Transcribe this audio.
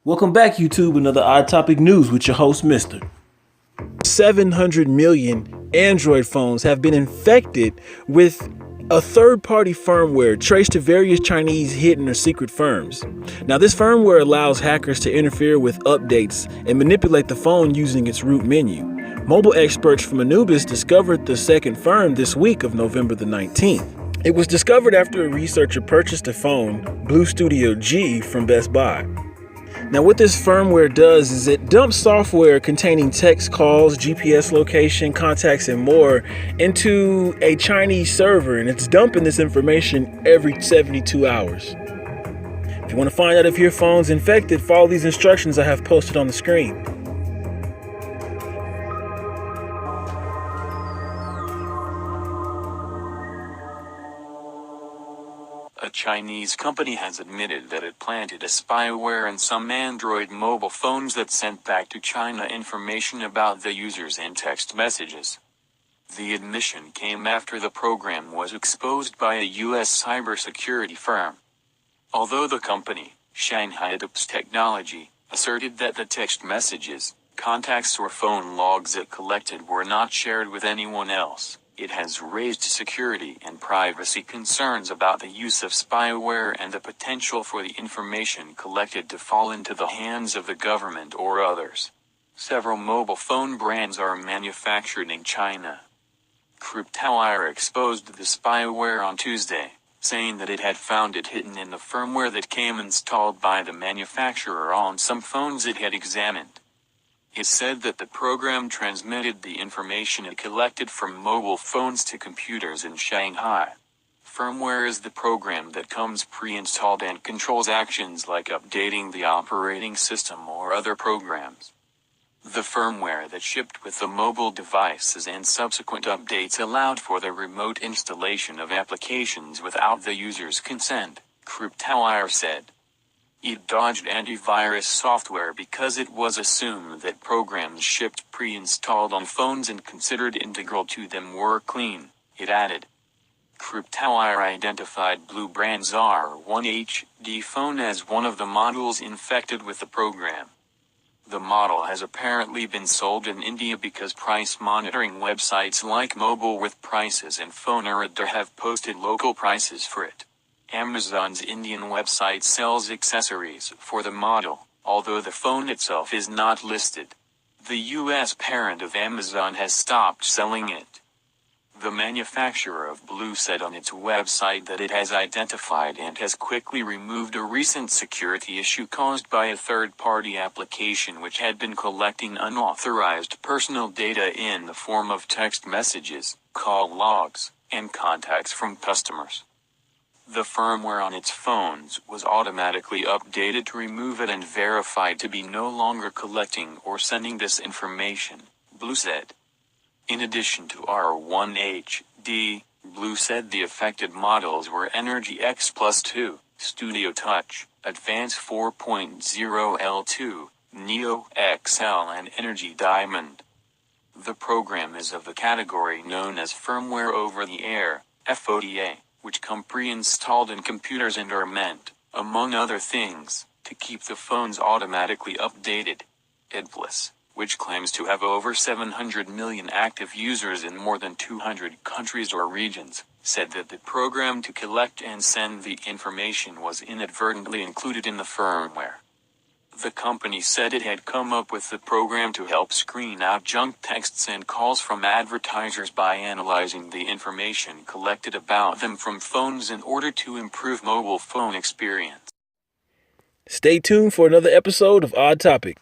Welcome back, YouTube. Another Odd Topic News with your host, Mister. 700 million Android phones have been infected with a third-party firmware traced to various Chinese hidden or secret firms. Now, this firmware allows hackers to interfere with updates and manipulate the phone using its root menu. Mobile experts from Anubis discovered the second firm this week of November the 19th. It was discovered after a researcher purchased a phone, Blue Studio G, from Best Buy. Now, what this firmware does is it dumps software containing text, calls, GPS location, contacts, and more into a Chinese server, and it's dumping this information every 72 hours. If you want to find out if your phone's infected, follow these instructions I have posted on the screen. A Chinese company has admitted that it planted a spyware in some Android mobile phones that sent back to China information about the users and text messages. The admission came after the program was exposed by a U.S. cybersecurity firm. Although the company, Shanghai Adopts Technology, asserted that the text messages, contacts or phone logs it collected were not shared with anyone else, it has raised security and privacy concerns about the use of spyware and the potential for the information collected to fall into the hands of the government or others. Several mobile phone brands are manufactured in China. Cryptowire exposed the spyware on Tuesday, saying that it had found it hidden in the firmware that came installed by the manufacturer on some phones it had examined. It said that the program transmitted the information it collected from mobile phones to computers in Shanghai. Firmware is the program that comes pre-installed and controls actions like updating the operating system or other programs. The firmware that shipped with the mobile devices and subsequent updates allowed for the remote installation of applications without the user's consent, Cryptowire said. It dodged antivirus software because it was assumed that programs shipped pre-installed on phones and considered integral to them were clean, it added. Cryptowire identified Blue brand's R1HD phone as one of the models infected with the program. The model has apparently been sold in India because price monitoring websites like Mobile with Prices and PhoneRadar have posted local prices for it. Amazon's Indian website sells accessories for the model, although the phone itself is not listed. The U.S. parent of Amazon has stopped selling it. The manufacturer of Blue said on its website that it has identified and has quickly removed a recent security issue caused by a third-party application which had been collecting unauthorized personal data in the form of text messages, call logs, and contacts from customers. The firmware on its phones was automatically updated to remove it and verified to be no longer collecting or sending this information, Blue said. In addition to R1HD, Blue said the affected models were Energy X Plus 2, Studio Touch, Advance 4.0 L2, Neo XL and Energy Diamond. The program is of the category known as Firmware Over the Air, FODA, which come pre-installed in computers and are meant, among other things, to keep the phones automatically updated. AdPlus, which claims to have over 700 million active users in more than 200 countries or regions, said that the program to collect and send the information was inadvertently included in the firmware. The company said it had come up with the program to help screen out junk texts and calls from advertisers by analyzing the information collected about them from phones in order to improve mobile phone experience. Stay tuned for another episode of Odd Topic.